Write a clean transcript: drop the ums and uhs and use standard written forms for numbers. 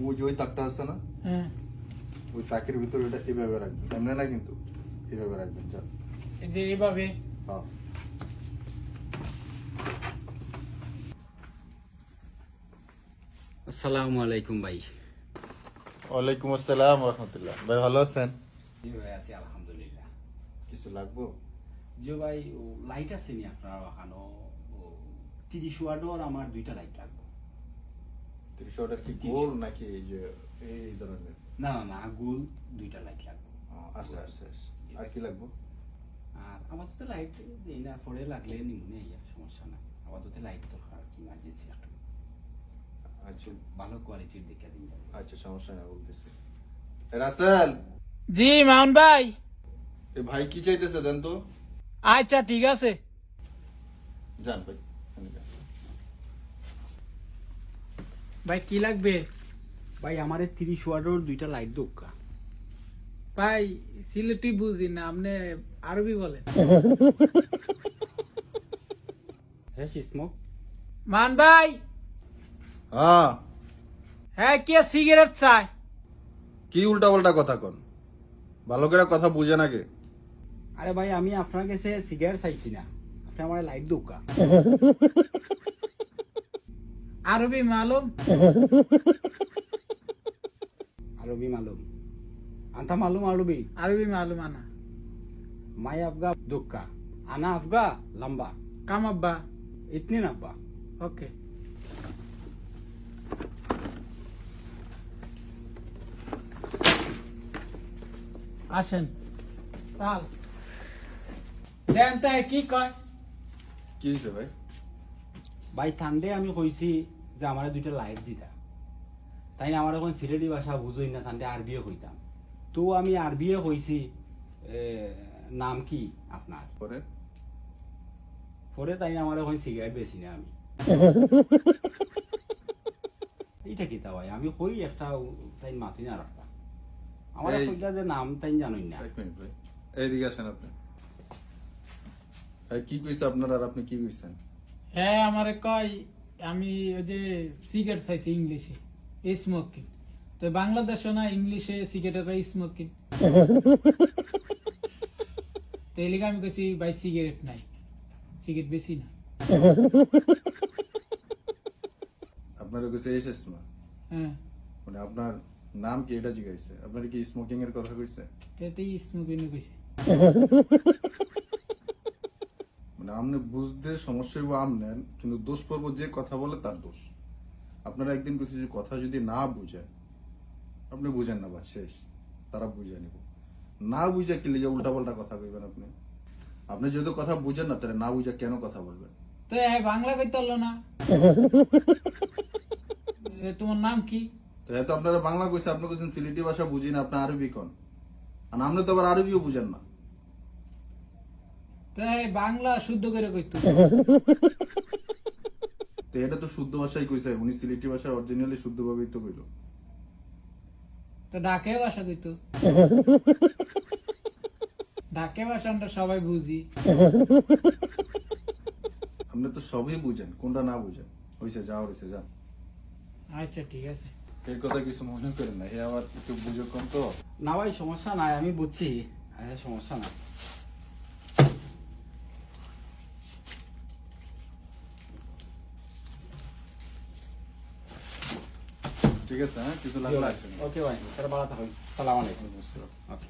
ওই যে ওই তাকটা আছে না, হ্যাঁ ওই তাকের ভিতরে এটা এভাবে রাখবেন, এমনি না কিন্তু এভাবে রাখবেন। যান। এই যে এভাবে। হ্যাঁ। আসসালামু আলাইকুম ভাই। ওয়ালাইকুম আসসালাম রহমতুল্লাহ। ভাই ভালো আছেন? জি ভাই আছি আলহামদুলিল্লাহ। কিছু লাগবো? জি ভাই, ও লাইট আছে নি আপনার ওখানে? 30 ওয়াটের আমার 2টা লাইট লাগবে। 30 ওয়াটের কি গোল নাকি এই যে এই ধরনের? না না না, গোল 2টা লাইট লাগবে। আচ্ছা আচ্ছা। আর কি লাগবো? আর আপাতত লাইট দেই না, পরে লাগলে নিমুনে ইয়া সমস্যা না। আপাতত লাইট দরকার, ইমার্জেন্সি একটা। আচ্ছা ভালো কোয়ালিটির দেখে দিন ভাই। আচ্ছা, সমস্যা না, বলতেছি। রাসেল, জি মাউন ভাই। এ ভাই কি চাইতেছে দেন তো। আচ্ছা ঠিক আছে। যান ভাই, এখানে যান। ভাই কি লাগবে? ভাই আমার 30 ওয়াটের 2টা লাইট দরকার। ভাই সিলেটি বুঝি না, আপনি আরবি বলেন। হ্যাঁ স্মোক। মান ভাই, হ্যাঁ, হ্যাঁ কে সিগারেট চায়? কি উল্টা পাল্টা কথা কন, ভালো করে কথা বুঝে নাকি? আরে ভাই আমি আপনার কাছে সিগারেট চাইছি না, আপনি আমার লাইট দরকার। আরবি মালুম? আরবি মালুম? আন্তা মালুম আরবি? আরবি মালুম আনা। মাই আফগা দুক্কা, আনা আফগা লম্বা, কাম আব্বা। ইতনি নাব্বা। ওকে। আসেন তাল দেন তাই কি কয়? কি হয়েছে ভাই? ভাই ঠান্ডে আমি কইছি যে আমার 2টা লাইট দিতা, তাই না? আমার এখন সিলেটি ভাষা বুঝই না, ঠান্ডে আরবিও কইতাম। তো আমি আরবিও কইছি নাম কি আপনার? পরে পরে তাই না আমার এখন সিগারেট বেশি না আমি। এইটা কি তা ভাই, আমি কই একটা তাই মাতি না রাখতা, আমার এই- কইলা যে নাম তাই জানোই না। এক মিনিট ভাই, এইদিকে আসেন আপনি। ভাই কি কইছে আপনার, আর আপনি কি কইছেন? হ্যাঁ আমারে কয় আমি ওই যে সিগারেট চাইছি ইংলিশে, স্মোকিং। তো বাংলাদেশে না ইংলিশে সিগারেটের কয় স্মোকিং। তো এই লিগে আমি কইছি ভাই সিগারেট নাই, সিগারেট বেশি না। আপনার কইছে এসেস না, হ্যাঁ মানে আপনার নাম কি এটা জিজ্ঞাসা? আপনার কি স্মোকিং এর কথা কইছে? তেতেই স্মোকিং কইছে। মানে আপনি বুঝতে সমস্যা হইব আমনেন, কিন্তু দোষ পড়বো যে কথা বলে তার দোষ। আপনারা একদিন কইছে যে কথা যদি না বুঝেন, আপনি বুঝেন না, বাস শেষ, তারা বুঝে নিব। না বুঝে কি লিগে উল্টা পাল্টা কথা কইবেন আপনি? আপনি যেহেতু কথা বুঝেন না, তাহলে না বুঝে কেন কথা বলবেন? তো বাংলা কইতে পারলো না। তোমার নাম কি? তো এত আপনারা বাংলা কইছে, আপনি কইছেন সিলেটি ভাষা বুঝি না, আপনি আরবি কোন, আর আপনি তো আবার আরবিও বুঝেন না। তো বাংলা শুদ্ধ করে কইতো। তো এটা তো শুদ্ধ ভাষাই কইছে, উনি সিলেটি ভাষা অরিজিনালি শুদ্ধ ভাবেই তো কইলো। তো ডাকে ভাষা কইতো। ডাকে ভাষা আমরা সবাই বুঝি। আপনি তো সবই বুঝেন, কোনটা না বুঝেন? হইছে, যাও হইছে, যান। আচ্ছা ঠিক আছে। এর কথা কিছু মনে করেন না, এ আবার একটু বুঝো কম তো। না ভাই সমস্যা নাই, আমি বুঝছি, সমস্যা নাই। ঠিক আছে, হ্যাঁ, কিছু লাগলে আসেন। ওকে ভাই, তাহলে ভালো থাকুন। সালাম আলাইকুম। বুঝতে পারছি। ওকে।